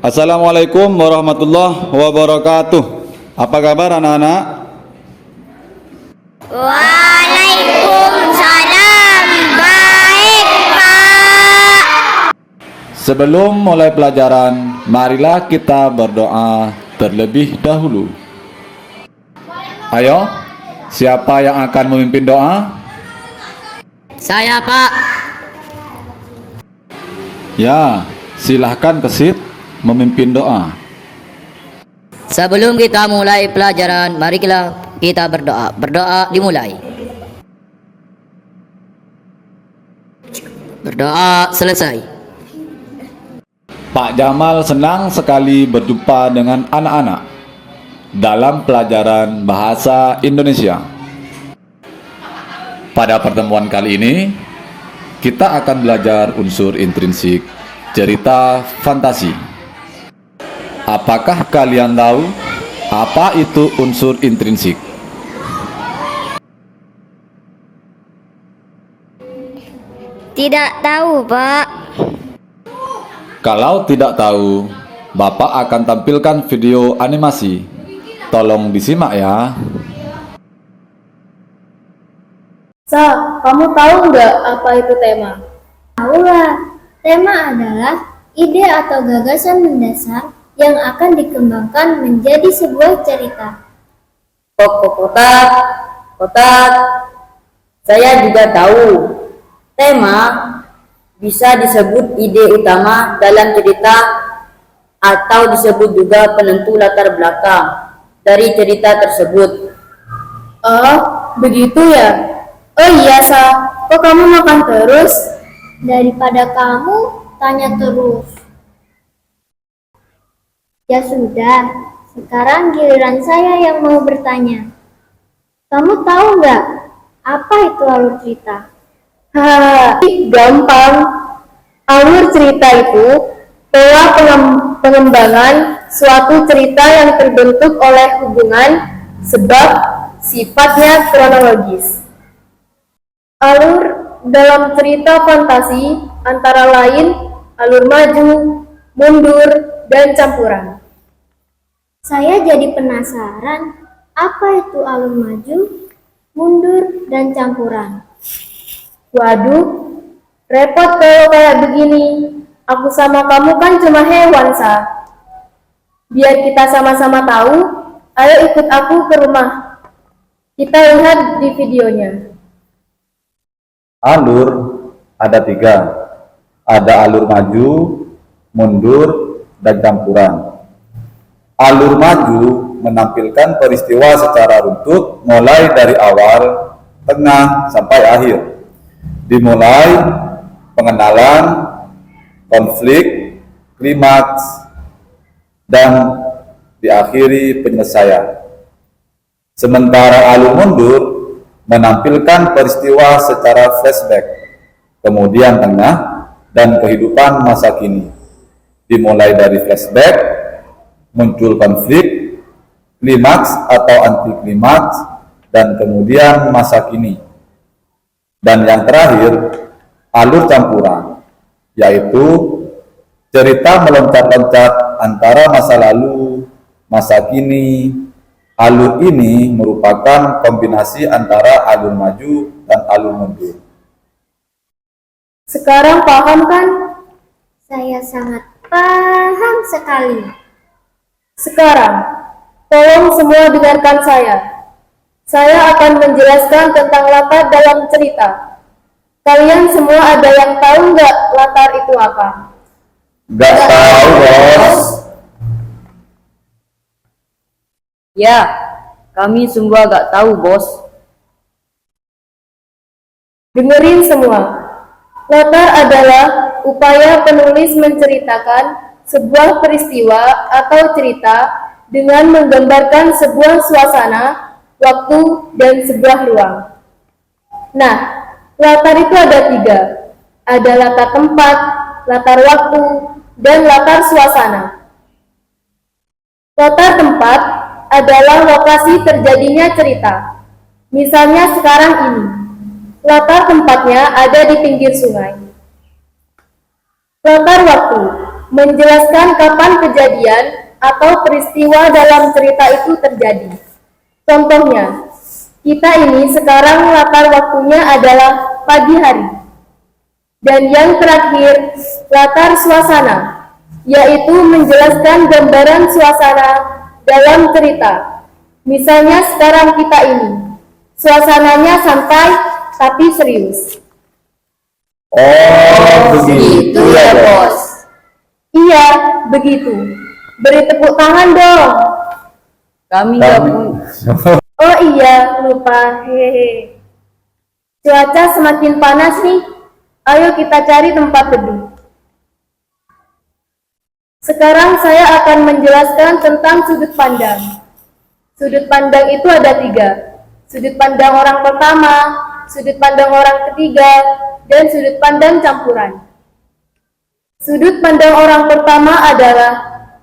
Assalamualaikum warahmatullahi wabarakatuh. Apa kabar anak-anak? Waalaikumsalam. Baik, Pak. Sebelum mulai pelajaran, marilah kita berdoa terlebih dahulu. Ayo, siapa yang akan memimpin doa? Saya, Pak. Ya, silahkan Kesit memimpin doa. Sebelum kita mulai pelajaran, mari kita berdoa. Berdoa dimulai. Berdoa selesai. Pak Jamal senang sekali berjumpa dengan anak-anak dalam pelajaran bahasa Indonesia. Pada pertemuan kali ini, kita akan belajar unsur intrinsik cerita fantasi. Apakah kalian tahu apa itu unsur intrinsik? Tidak tahu, Pak. Kalau tidak tahu, Bapak akan tampilkan video animasi. Tolong disimak ya. Sa, kamu tahu nggak apa itu tema? Tahu lah, tema adalah ide atau gagasan mendasar yang akan dikembangkan menjadi sebuah cerita. Kotak. Saya juga tahu. Tema bisa disebut ide utama dalam cerita atau disebut juga penentu latar belakang dari cerita tersebut. Oh, begitu ya? Oh iya, Sa, kok kamu makan terus? Daripada kamu tanya terus. Ya sudah, sekarang giliran saya yang mau bertanya. Kamu tahu nggak apa itu alur cerita? Gampang. Alur cerita itu pola pengembangan suatu cerita yang terbentuk oleh hubungan sebab sifatnya kronologis. Alur dalam cerita fantasi antara lain alur maju, mundur, dan campuran. Saya jadi penasaran, apa itu alur maju, mundur, dan campuran? Waduh, repot kalau kayak begini. Aku sama kamu kan cuma hewan, Sa. Biar kita sama-sama tahu, ayo ikut aku ke rumah. Kita lihat di videonya. Alur ada 3. Ada alur maju, mundur, dan campuran. Alur maju menampilkan peristiwa secara runtut mulai dari awal, tengah, sampai akhir. Dimulai pengenalan, konflik, klimaks, dan diakhiri penyelesaian. Sementara alur mundur menampilkan peristiwa secara flashback, kemudian tengah, dan kehidupan masa kini. Dimulai dari flashback, muncul konflik, klimaks atau anti klimaks, dan kemudian masa kini. Dan yang terakhir, alur campuran, yaitu cerita meloncat-loncat antara masa lalu, masa kini. Alur ini merupakan kombinasi antara alur maju dan alur mundur. Sekarang paham kan? Saya sangat paham sekali. Sekarang, tolong semua dengarkan saya. Saya akan menjelaskan tentang latar dalam cerita. Kalian semua ada yang tahu nggak latar itu apa? Nggak tahu, Bos. Ya, kami semua gak tahu, Bos. Dengerin semua. Latar adalah upaya penulis menceritakan sebuah peristiwa atau cerita dengan menggambarkan sebuah suasana, waktu, dan sebuah ruang. Nah, latar itu ada 3. Ada latar tempat, latar waktu, dan latar suasana. Latar tempat adalah lokasi terjadinya cerita. Misalnya sekarang ini, latar tempatnya ada di pinggir sungai. Latar waktu menjelaskan kapan kejadian atau peristiwa dalam cerita itu terjadi. Contohnya, kita ini sekarang latar waktunya adalah pagi hari. Dan yang terakhir, latar suasana, yaitu menjelaskan gambaran suasana dalam cerita. Misalnya sekarang kita ini, suasananya santai tapi serius. Oh, begitu ya, Bos. Iya, begitu. Beri tepuk tangan dong. Kami nggak punya. Oh iya, lupa. Hehe. Cuaca semakin panas nih. Ayo kita cari tempat teduh. Sekarang saya akan menjelaskan tentang sudut pandang. Sudut pandang itu ada 3. Sudut pandang orang pertama, sudut pandang orang ketiga, dan sudut pandang campuran. Sudut pandang orang pertama adalah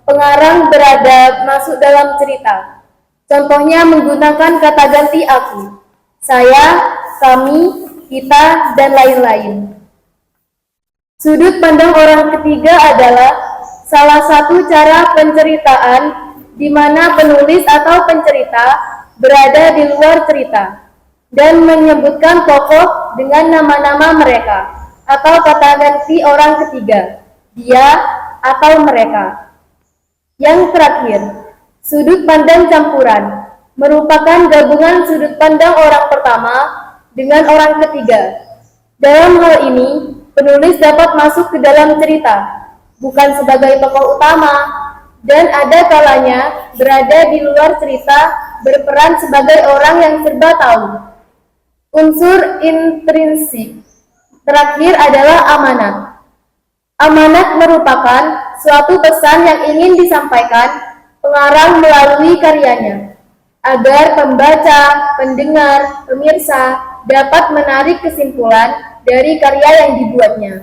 pengarang beradab masuk dalam cerita. Contohnya menggunakan kata ganti aku, saya, kami, kita, dan lain-lain. Sudut pandang orang ketiga adalah salah satu cara penceritaan di mana penulis atau pencerita berada di luar cerita dan menyebutkan tokoh dengan nama-nama mereka atau kata ganti orang ketiga, dia atau mereka. Yang terakhir, sudut pandang campuran merupakan gabungan sudut pandang orang pertama dengan orang ketiga. Dalam hal ini, penulis dapat masuk ke dalam cerita, bukan sebagai tokoh utama, dan ada kalanya berada di luar cerita berperan sebagai orang yang serba tahu. Unsur intrinsik terakhir adalah amanat. Amanat merupakan suatu pesan yang ingin disampaikan pengarang melalui karyanya, agar pembaca, pendengar, pemirsa dapat menarik kesimpulan dari karya yang dibuatnya.